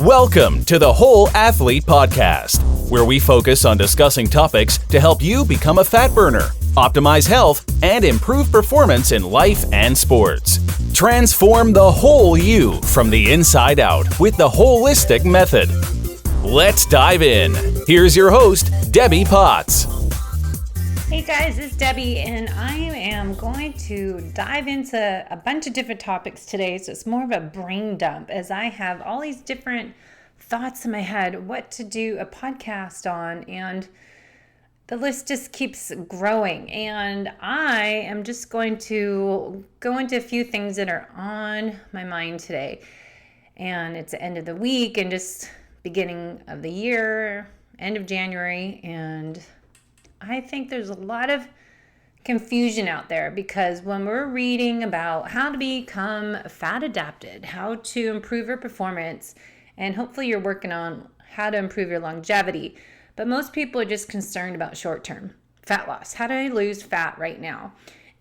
Welcome to the Whole Athlete Podcast, where we focus on discussing topics to help you become a fat burner, optimize health, and improve performance in life and sports. Transform the whole you from the inside out with the holistic method. Let's dive in. Here's your host, Debbie Potts. Hey guys, it's Debbie, and I am going to dive into a bunch of different topics today. So it's more of a brain dump as I have all these different thoughts in my head, what to do a podcast on, and the list just keeps growing. And I am just going to go into a few things that are on my mind today. And it's the end of the week and just beginning of the year, end of January, and I think there's a lot of confusion out there because when we're reading about how to become fat adapted, how to improve your performance, and hopefully you're working on how to improve your longevity, but most people are just concerned about short-term fat loss. How do I lose fat right now?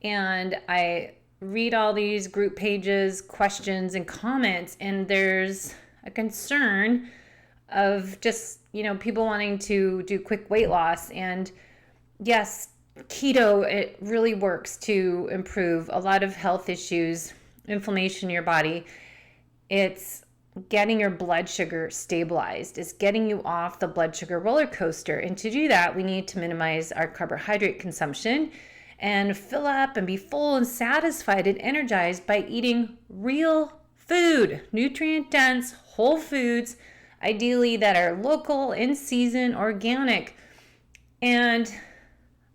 And I read all these group pages, questions, and comments, and there's a concern of just, people wanting to do quick weight loss. And yes, keto, it really works to improve a lot of health issues, inflammation in your body. It's getting your blood sugar stabilized. It's getting you off the blood sugar roller coaster. And to do that, we need to minimize our carbohydrate consumption and fill up and be full and satisfied and energized by eating real food, nutrient-dense, whole foods, ideally that are local, in-season, organic. And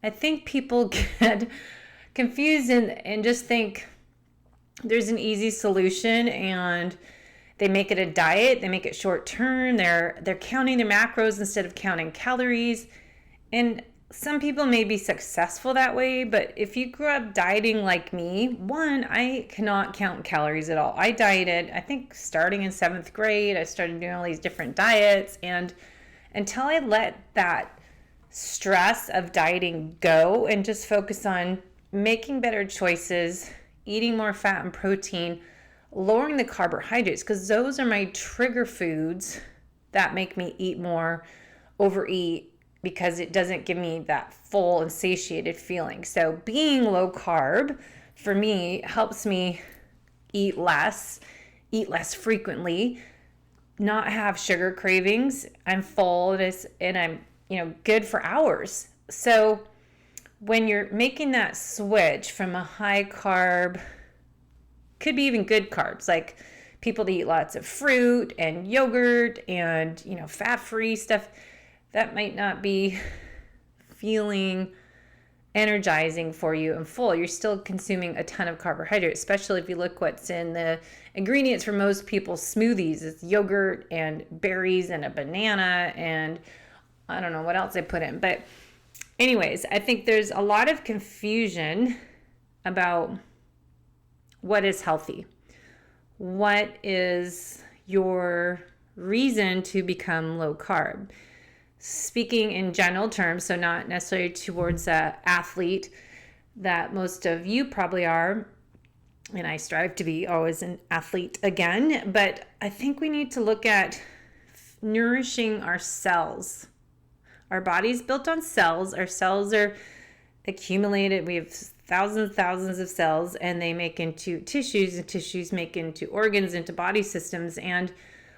I think people get confused and just think there's an easy solution and they make it a diet, they make it short term, they're counting their macros instead of counting calories. And some people may be successful that way, but if you grew up dieting like me, one, I cannot count calories at all. I dieted, I think starting in 7th grade, I started doing all these different diets, and until I let that stress of dieting go and just focus on making better choices, eating more fat and protein, lowering the carbohydrates, because those are my trigger foods that make me eat more, overeat, because it doesn't give me that full and satiated feeling. So being low carb for me helps me eat less frequently, not have sugar cravings. I'm full and I'm good for hours. So when you're making that switch from a high carb, could be even good carbs, like people that eat lots of fruit and yogurt and, fat-free stuff, that might not be feeling energizing for you and full. You're still consuming a ton of carbohydrates, especially if you look what's in the ingredients for most people's smoothies. It's yogurt and berries and a banana and I don't know what else they put in. But anyways, I think there's a lot of confusion about what is healthy. What is your reason to become low carb? Speaking in general terms, so not necessarily towards an athlete that most of you probably are, and I strive to be always an athlete again, but I think we need to look at nourishing our cells. Our body's built on cells. Our cells are accumulated. We have thousands of cells, and they make into tissues, and tissues make into organs, into body systems. And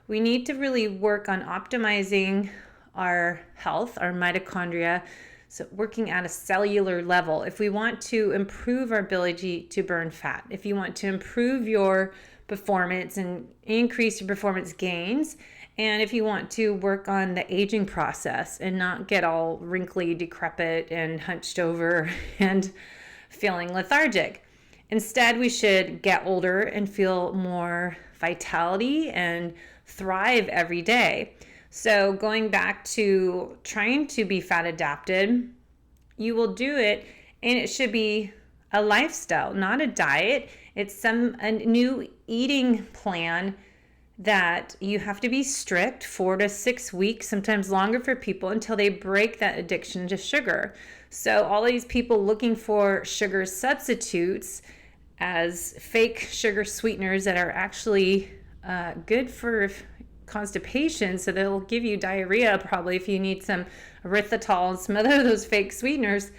we need to really work on optimizing our health, our mitochondria, so working at a cellular level. If we want to improve our ability to burn fat, if you want to improve your performance and increase your performance gains, and if you want to work on the aging process and not get all wrinkly, decrepit, and hunched over and feeling lethargic. Instead, we should get older and feel more vitality and thrive every day. So going back to trying to be fat adapted, you will do it, and it should be a lifestyle, not a diet. It's a new eating plan that you have to be strict 4 to 6 weeks, sometimes longer for people, until they break that addiction to sugar. So all these people looking for sugar substitutes as fake sugar sweeteners that are actually good for constipation, so they'll give you diarrhea probably if you need some erythritol and some other of those fake sweeteners.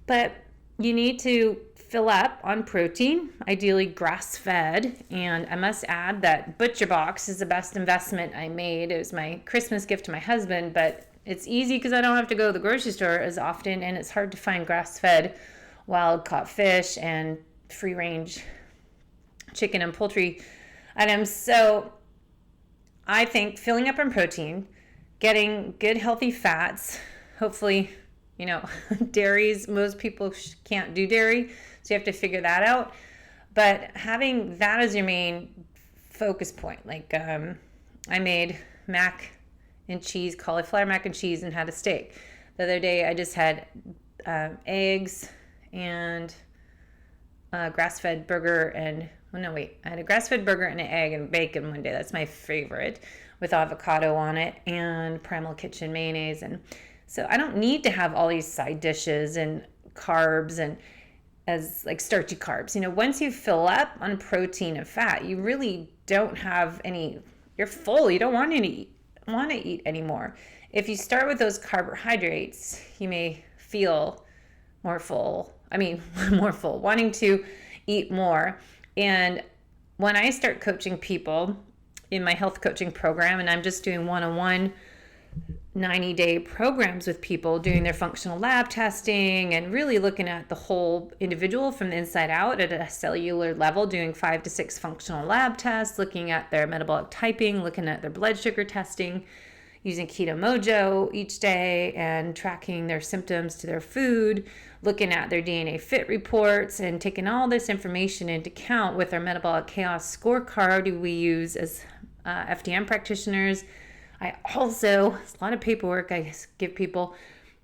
But you need to fill up on protein, ideally grass-fed. And I must add that Butcher Box is the best investment I made. It was my Christmas gift to my husband, but it's easy because I don't have to go to the grocery store as often, and it's hard to find grass-fed wild-caught fish and free-range chicken and poultry items. So I think filling up on protein, getting good healthy fats, hopefully, dairies, most people can't do dairy, so you have to figure that out. But having that as your main focus point, I made mac and cheese, cauliflower mac and cheese, and had a steak. The other day I just had eggs and a grass-fed burger I had a grass-fed burger and an egg and bacon one day. That's my favorite, with avocado on it and Primal Kitchen mayonnaise. And so I don't need to have all these side dishes and carbs and as like starchy carbs. Once you fill up on protein and fat, you really don't have any, you're full. You don't want to eat anymore. If you start with those carbohydrates, you may feel more full, wanting to eat more. And when I start coaching people in my health coaching program, and I'm just doing one-on-one 90-day programs with people, doing their functional lab testing and really looking at the whole individual from the inside out at a cellular level, doing 5 to 6 functional lab tests, looking at their metabolic typing, looking at their blood sugar testing, using Keto Mojo each day and tracking their symptoms to their food, looking at their DNA fit reports, and taking all this information into account with our metabolic chaos scorecard we use as FDN practitioners. I also, it's a lot of paperwork I give people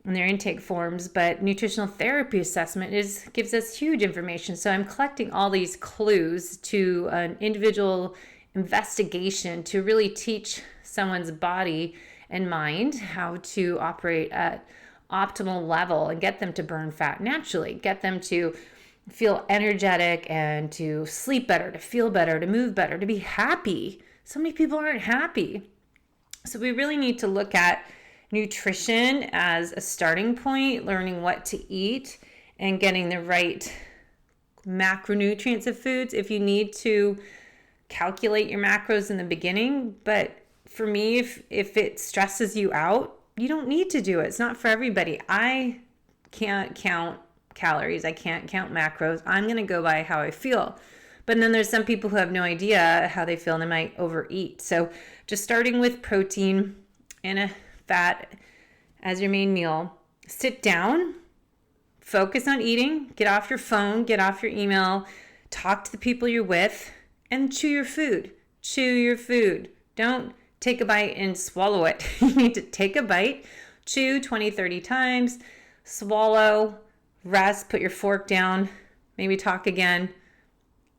in their intake forms, but nutritional therapy assessment gives us huge information. So I'm collecting all these clues to an individual investigation to really teach someone's body and mind how to operate at optimal level and get them to burn fat naturally, get them to feel energetic and to sleep better, to feel better, to move better, to be happy. So many people aren't happy. So we really need to look at nutrition as a starting point, learning what to eat and getting the right macronutrients of foods if you need to calculate your macros in the beginning. But for me, if it stresses you out, you don't need to do it. It's not for everybody. I can't count calories. I can't count macros. I'm going to go by how I feel. But then there's some people who have no idea how they feel and they might overeat. So just starting with protein and a fat as your main meal, sit down, focus on eating, get off your phone, get off your email, talk to the people you're with, and chew your food. Chew your food. Don't take a bite and swallow it. You need to take a bite, chew 20, 30 times, swallow, rest, put your fork down, maybe talk again,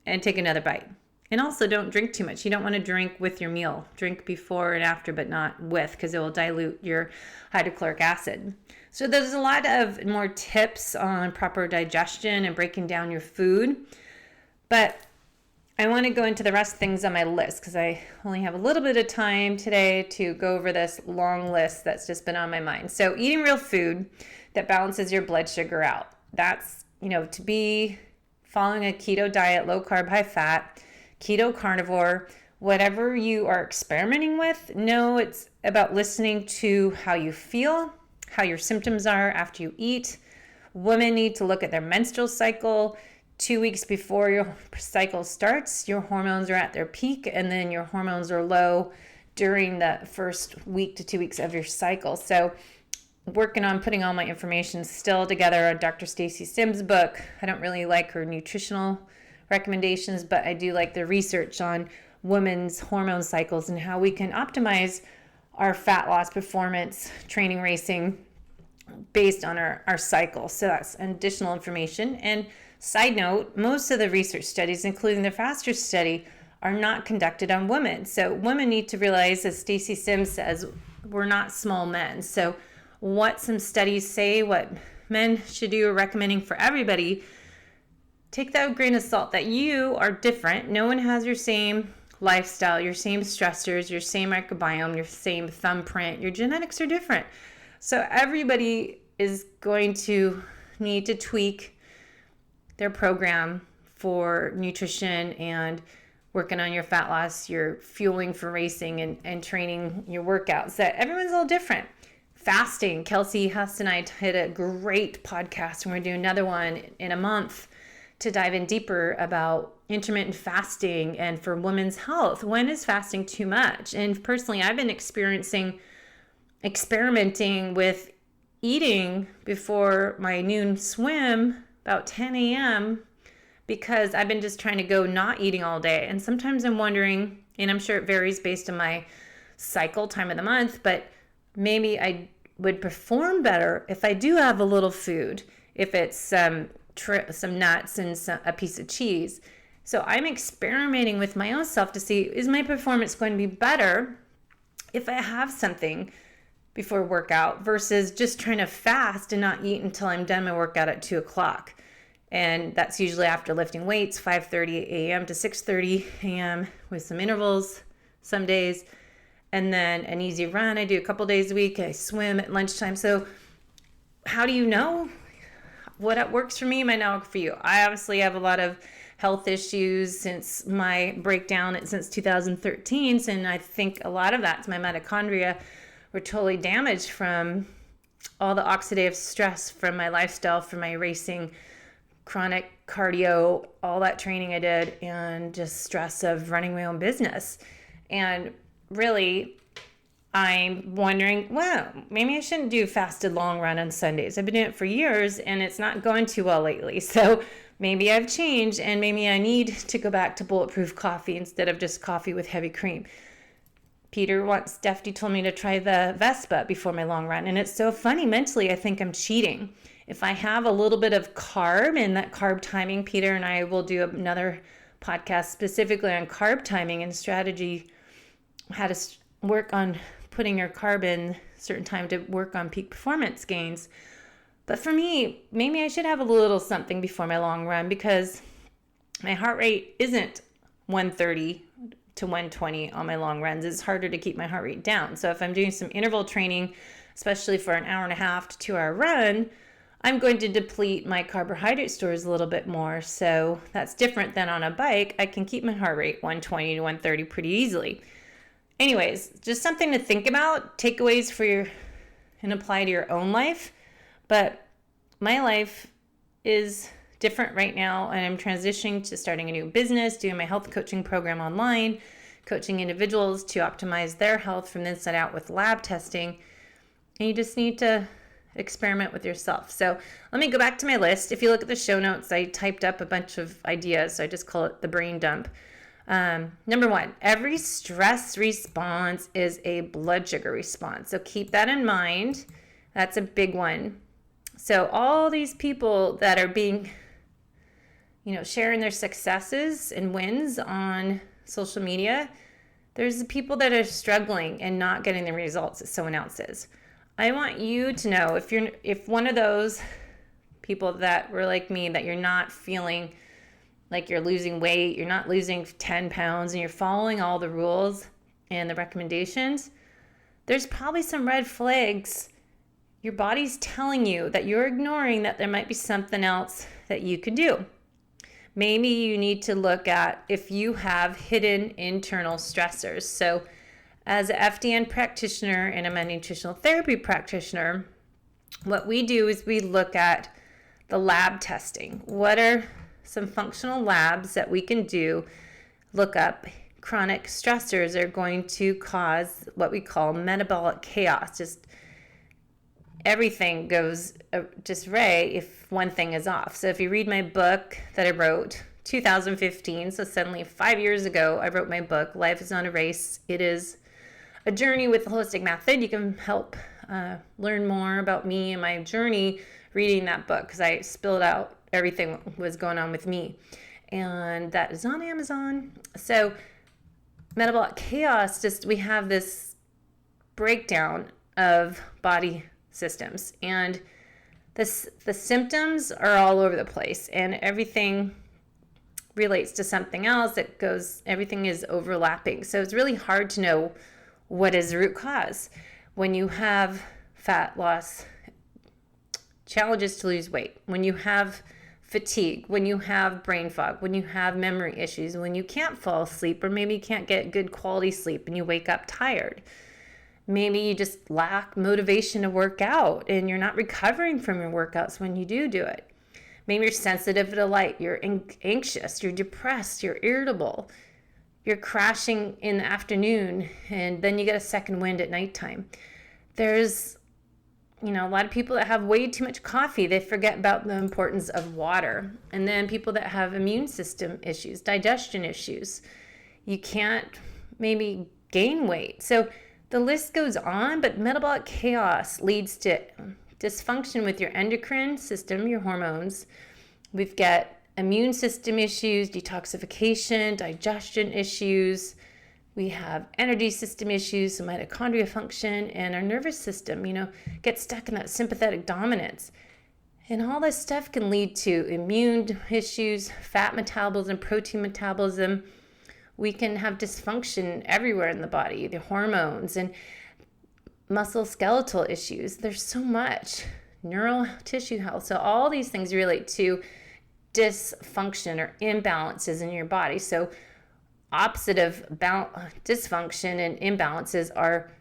and take another bite. And also don't drink too much. You don't want to drink with your meal. Drink before and after, but not with, because it will dilute your hydrochloric acid. So there's a lot of more tips on proper digestion and breaking down your food. But I want to go into the rest of things on my list because I only have a little bit of time today to go over this long list that's just been on my mind. So eating real food that balances your blood sugar out. That's, to be following a keto diet, low carb, high fat, keto-carnivore, whatever you are experimenting with, know it's about listening to how you feel, how your symptoms are after you eat. Women need to look at their menstrual cycle. 2 weeks before your cycle starts, your hormones are at their peak, and then your hormones are low during the first week to 2 weeks of your cycle. So working on putting all my information still together on Dr. Stacy Sims' book. I don't really like her nutritional recommendations, but I do like the research on women's hormone cycles and how we can optimize our fat loss performance, training, racing, based on our cycle. So that's additional information. And side note, most of the research studies, including the FASTER study, are not conducted on women. So women need to realize, as Stacy Sims says, we're not small men. So what some studies say, what men should do, or recommending for everybody, take that with a grain of salt, that you are different. No one has your same lifestyle, your same stressors, your same microbiome, your same thumbprint. Your genetics are different. So everybody is going to need to tweak their program for nutrition and working on your fat loss, your fueling for racing, and training your workouts. That everyone's a little different. Fasting. Kelsey Huss and I did a great podcast, and we're doing another one in a month to dive in deeper about intermittent fasting and for women's health. When is fasting too much? And personally, I've been experimenting with eating before my noon swim about 10 a.m. because I've been just trying to go not eating all day. And sometimes I'm wondering, and I'm sure it varies based on my cycle, time of the month, but maybe I would perform better if I do have a little food, if it's some nuts and a piece of cheese. So I'm experimenting with my own self to see, is my performance going to be better if I have something before workout versus just trying to fast and not eat until I'm done my workout at 2 o'clock. And that's usually after lifting weights, 5:30 a.m. to 6:30 a.m. with some intervals some days. And then an easy run I do a couple days a week. I swim at lunchtime. So how do you know what works for me might not work for you? I obviously have a lot of health issues since my breakdown since 2013. And I think a lot of that's my mitochondria were totally damaged from all the oxidative stress from my lifestyle, from my racing, chronic cardio, all that training I did, and just stress of running my own business. And really, I'm wondering, well, maybe I shouldn't do fasted long run on Sundays. I've been doing it for years and it's not going too well lately. So maybe I've changed and maybe I need to go back to bulletproof coffee instead of just coffee with heavy cream. Peter told me to try the Vespa before my long run. And it's so funny, mentally, I think I'm cheating. If I have a little bit of carb and that carb timing, Peter and I will do another podcast specifically on carb timing and strategy, how to work on putting your carb in certain time to work on peak performance gains. But for me, maybe I should have a little something before my long run because my heart rate isn't 130 to 120 on my long runs. It's harder to keep my heart rate down. So if I'm doing some interval training, especially for an hour and a half to 2 hour run, I'm going to deplete my carbohydrate stores a little bit more. So that's different than on a bike. I can keep my heart rate 120 to 130 pretty easily. Anyways, just something to think about, takeaways for and apply to your own life. But my life is different right now, and I'm transitioning to starting a new business, doing my health coaching program online, coaching individuals to optimize their health from the inside out with lab testing. And you just need to experiment with yourself. So let me go back to my list. If you look at the show notes, I typed up a bunch of ideas. So I just call it the brain dump. Number 1, every stress response is a blood sugar response. So keep that in mind. That's a big one. So all these people that are being, sharing their successes and wins on social media, there's people that are struggling and not getting the results that someone else is. I want you to know if one of those people that were like me, that you're not feeling like you're losing weight, you're not losing 10 pounds, and you're following all the rules and the recommendations, there's probably some red flags. Your body's telling you that you're ignoring, that there might be something else that you could do. Maybe you need to look at if you have hidden internal stressors. So as an FDN practitioner and I'm a nutritional therapy practitioner, what we do is we look at the lab testing. What are some functional labs that we can do? Look up chronic stressors are going to cause what we call metabolic chaos. Just everything goes disarray if one thing is off. So if you read my book that I wrote 2015, so suddenly 5 years ago, I wrote my book, Life is Not a Race. It is a journey with the holistic method. You can help learn more about me and my journey reading that book because I spilled out everything was going on with me. And that is on Amazon. So metabolic chaos, we have this breakdown of body systems. And the symptoms are all over the place. And everything relates to something else. Everything is overlapping. So it's really hard to know what is the root cause. When you have fat loss, challenges to lose weight, when you have fatigue, when you have brain fog, when you have memory issues, when you can't fall asleep, or maybe you can't get good quality sleep and you wake up tired. Maybe you just lack motivation to work out and you're not recovering from your workouts when you do it. Maybe you're sensitive to light, you're anxious, you're depressed, you're irritable, you're crashing in the afternoon, and then you get a second wind at nighttime. There's a lot of people that have way too much coffee. They forget about the importance of water. And then people that have immune system issues, digestion issues. You can't maybe gain weight. So the list goes on, but metabolic chaos leads to dysfunction with your endocrine system, your hormones. We've got immune system issues, detoxification, digestion issues. We have energy system issues, so mitochondria function, and our nervous system, gets stuck in that sympathetic dominance. And all this stuff can lead to immune issues, fat metabolism, protein metabolism. We can have dysfunction everywhere in the body, the hormones and muscle skeletal issues. There's so much neural tissue health. So all these things relate to dysfunction or imbalances in your body. So oppositive dysfunction and imbalances are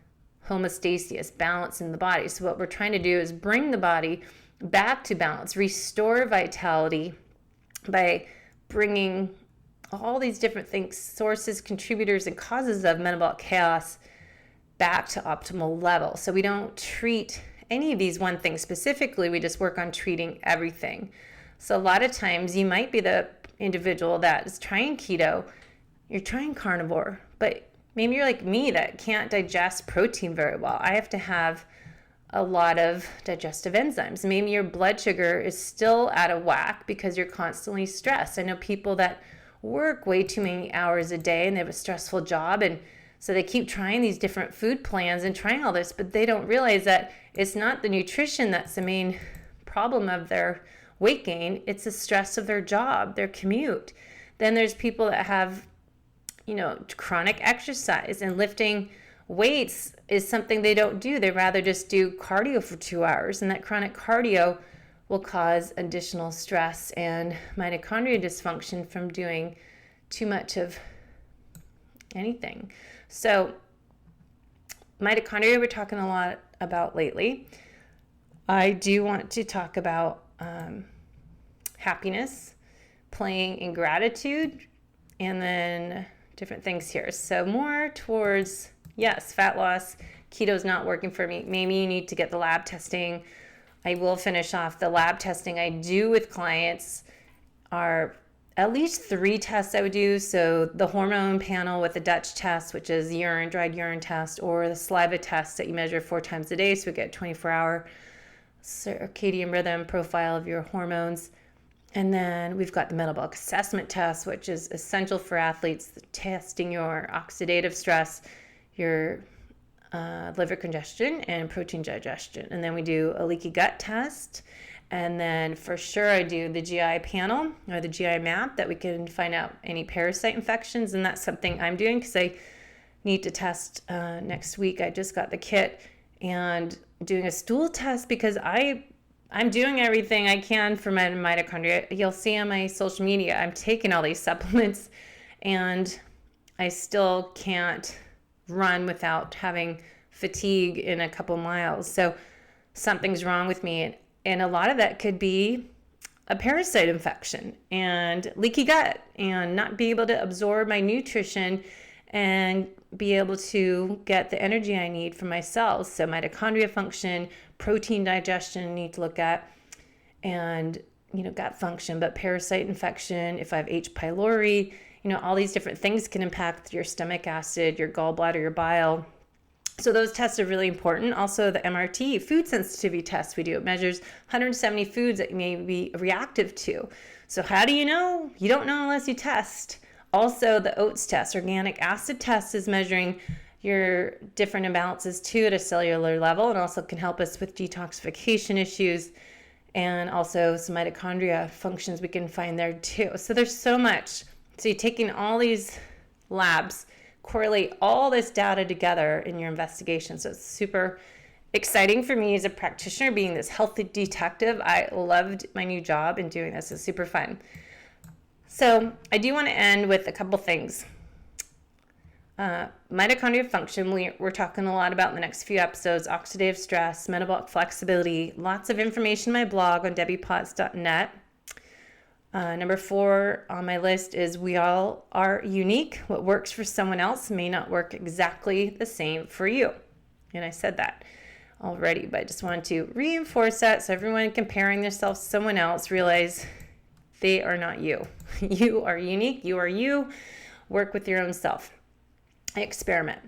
homeostasis, balance in the body. So what we're trying to do is bring the body back to balance, restore vitality by bringing all these different things, sources, contributors, and causes of metabolic chaos back to optimal level. So we don't treat any of these one thing specifically, we just work on treating everything. So a lot of times you might be the individual that is trying keto, you're trying carnivore, but maybe you're like me that can't digest protein very well. I have to have a lot of digestive enzymes. Maybe your blood sugar is still out of whack because you're constantly stressed. I know people that work way too many hours a day and they have a stressful job, and so they keep trying these different food plans and trying all this, but they don't realize that it's not the nutrition that's the main problem of their weight gain. It's the stress of their job, their commute. Then there's people that have chronic exercise, and lifting weights is something they don't do. They rather just do cardio for 2 hours, and that chronic cardio will cause additional stress and mitochondria dysfunction from doing too much of anything. So mitochondria we're talking a lot about lately. I do want to talk about happiness, playing in gratitude, and then different things here. So more towards, yes, fat loss, keto's not working for me. Maybe you need to get the lab testing. I will finish off the lab testing I do with clients are at least 3 tests I would do. So the hormone panel with the Dutch test, which is dried urine test, or the saliva test that you measure 4 times a day. So we get 24-hour circadian rhythm profile of your hormones. And then we've got the metabolic assessment test, which is essential for athletes, testing your oxidative stress, your liver congestion, and protein digestion. And then we do a leaky gut test. And then for sure I do the GI panel or the GI map that we can find out any parasite infections. And that's something I'm doing because I need to test next week. I just got the kit and doing a stool test because I'm doing everything I can for my mitochondria. You'll see on my social media, I'm taking all these supplements and I still can't run without having fatigue in a couple miles. So something's wrong with me. And a lot of that could be a parasite infection and leaky gut and not be able to absorb my nutrition and be able to get the energy I need from my cells. So mitochondria function, protein digestion I need to look at, and gut function. But parasite infection, if I have H. pylori, all these different things can impact your stomach acid, your gallbladder, your bile. So those tests are really important. Also the MRT, food sensitivity test we do. It measures 170 foods that you may be reactive to. So how do you know? You don't know unless you test. Also the oats test, organic acid test, is measuring your different imbalances too at a cellular level, and also can help us with detoxification issues and also some mitochondria functions we can find there too. So there's so much. So you're taking all these labs, correlate all this data together in your investigation. So it's super exciting for me as a practitioner, being this healthy detective. I loved my new job and doing this. It's super fun. So I do want to end with a couple things. Mitochondria function, we're talking a lot about in the next few episodes. Oxidative stress, metabolic flexibility, lots of information in my blog on debbiepotts.net. Number 4 on my list is we all are unique. What works for someone else may not work exactly the same for you. And I said that already, but I just wanted to reinforce that so everyone comparing themselves to someone else realize they are not you. You are unique. You are you. Work with your own self. Experiment.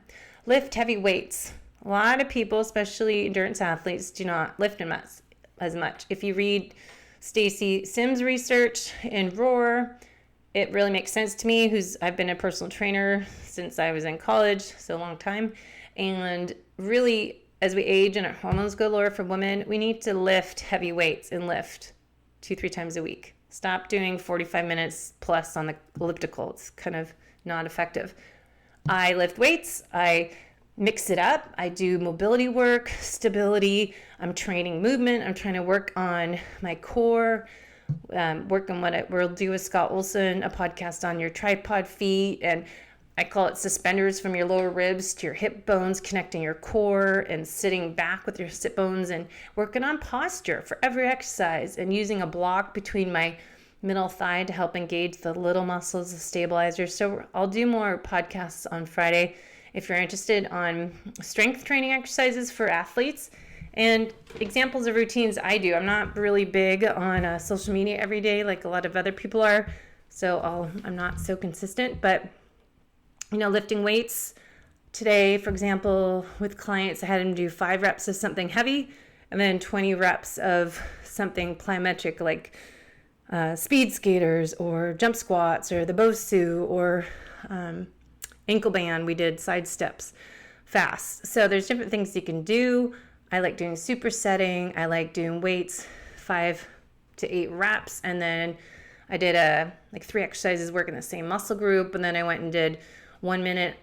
Lift heavy weights. A lot of people, especially endurance athletes, do not lift as much. If you read Stacy Sims research in Roar, it really makes sense to me. I've been a personal trainer since I was in college, so a long time. And really, as we age and our hormones go lower for women, we need to lift heavy weights and lift 2-3 times a week. Stop doing 45 minutes plus on the elliptical. It's kind of not effective. I lift weights. I mix it up. I do mobility work, stability. I'm training movement. I'm trying to work on my core, work on what we'll do with Scott Olson, a podcast on your tripod feet. And I call it suspenders from your lower ribs to your hip bones, connecting your core and sitting back with your sit bones and working on posture for every exercise and using a block between my middle thigh to help engage the little muscles, the stabilizers. So I'll do more podcasts on Friday if you're interested on strength training exercises for athletes and examples of routines I do. I'm not really big on social media every day like a lot of other people are, so I'm not so consistent, but lifting weights. Today, for example, with clients, I had them do 5 reps of something heavy and then 20 reps of something plyometric like speed skaters or jump squats or the BOSU or ankle band. We did side steps fast. So there's different things you can do. I like doing supersetting. I like doing weights 5 to 8 reps. And then I did 3 exercises working the same muscle group. And then I went and did 1 minute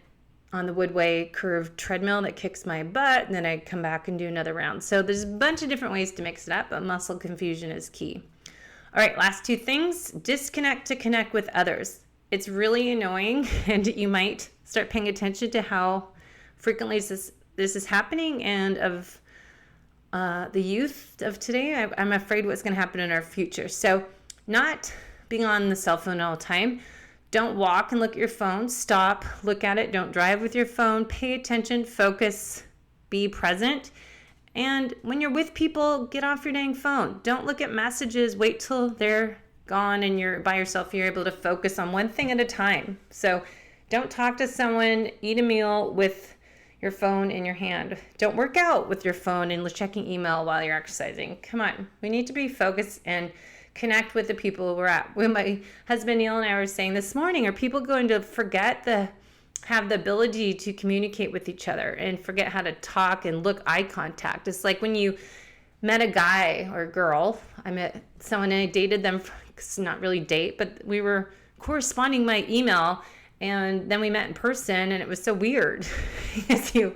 on the Woodway curved treadmill that kicks my butt. And then I come back and do another round. So there's a bunch of different ways to mix it up, but muscle confusion is key. All right, last 2 things. Disconnect to connect with others. It's really annoying, and you might start paying attention to how frequently this is happening. And of the youth of today, I'm afraid what's going to happen in our future. So not being on the cell phone all the time. Don't walk and look at your phone. Stop, look at it. Don't drive with your phone. Pay attention, focus, be present. And when you're with people, get off your dang phone. Don't look at messages. Wait till they're gone and you're by yourself. You're able to focus on one thing at a time. So don't talk to someone, eat a meal with your phone in your hand. Don't work out with your phone and checking email while you're exercising. Come on. We need to be focused and connect with the people we're at. When my husband Neil and I were saying this morning, are people going to have the ability to communicate with each other and forget how to talk and look eye contact? It's like when you met a guy or a girl. I met someone and I dated them, not really date, but we were corresponding by email, and then we met in person, and it was so weird because you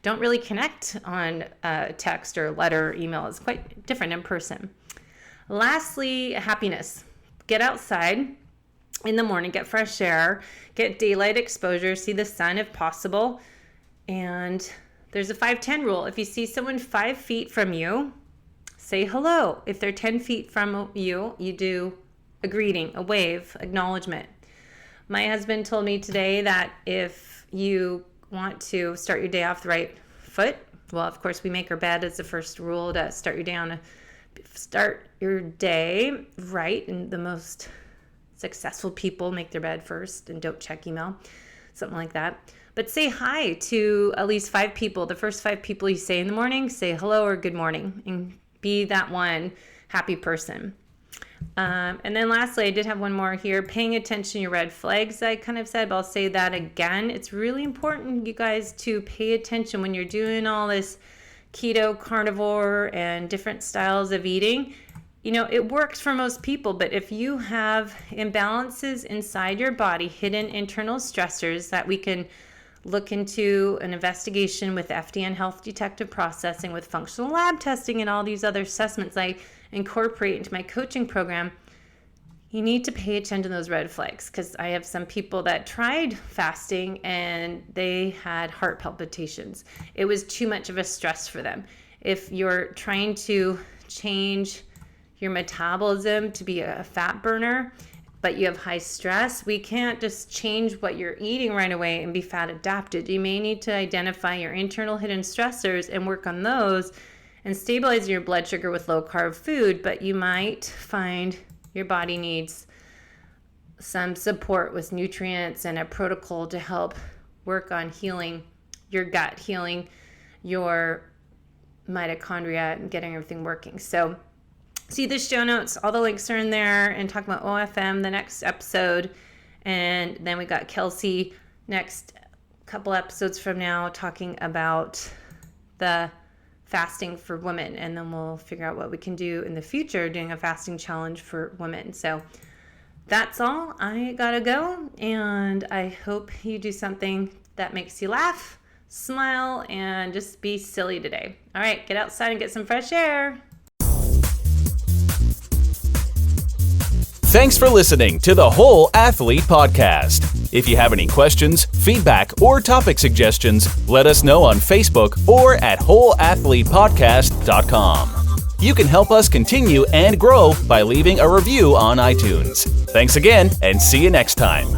don't really connect on text or letter or email. It's quite different in person. Lastly, happiness. Get outside in the morning, get fresh air, get daylight exposure, see the sun if possible. And there's a 5-10 rule. If you see someone 5 feet from you, say hello. If they're 10 feet from you, you do a greeting, a wave, acknowledgement. My husband told me today that if you want to start your day off the right foot, well, of course, we make our bed as the first rule to start your day right, and the most successful people make their bed first and don't check email, something like that. But say hi to at least 5 people. The first 5 people you say in the morning, say hello or good morning, and be that one happy person. And then lastly, I did have one more here, paying attention to your red flags. I kind of said, but I'll say that again. It's really important, you guys, to pay attention when you're doing all this keto, carnivore, and different styles of eating. it works for most people, but if you have imbalances inside your body, hidden internal stressors that we can look into an investigation with FDN health detective processing, with functional lab testing and all these other assessments I incorporate into my coaching program, you need to pay attention to those red flags, because I have some people that tried fasting and they had heart palpitations. It was too much of a stress for them. If you're trying to change your metabolism to be a fat burner, but you have high stress, we can't just change what you're eating right away and be fat adapted. You may need to identify your internal hidden stressors and work on those and stabilize your blood sugar with low carb food, but you might find your body needs some support with nutrients and a protocol to help work on healing your gut, healing your mitochondria, and getting everything working. So see the show notes, all the links are in there, and talk about OFM the next episode. And then we got Kelsey next couple episodes from now talking about the fasting for women, and then we'll figure out what we can do in the future doing a fasting challenge for women. So that's all. I gotta go, and I hope you do something that makes you laugh, smile, and just be silly today. All right, get outside and get some fresh air. Thanks for listening to the Whole Athlete Podcast. If you have any questions, feedback, or topic suggestions, let us know on Facebook or at wholeathletepodcast.com. You can help us continue and grow by leaving a review on iTunes. Thanks again, and see you next time.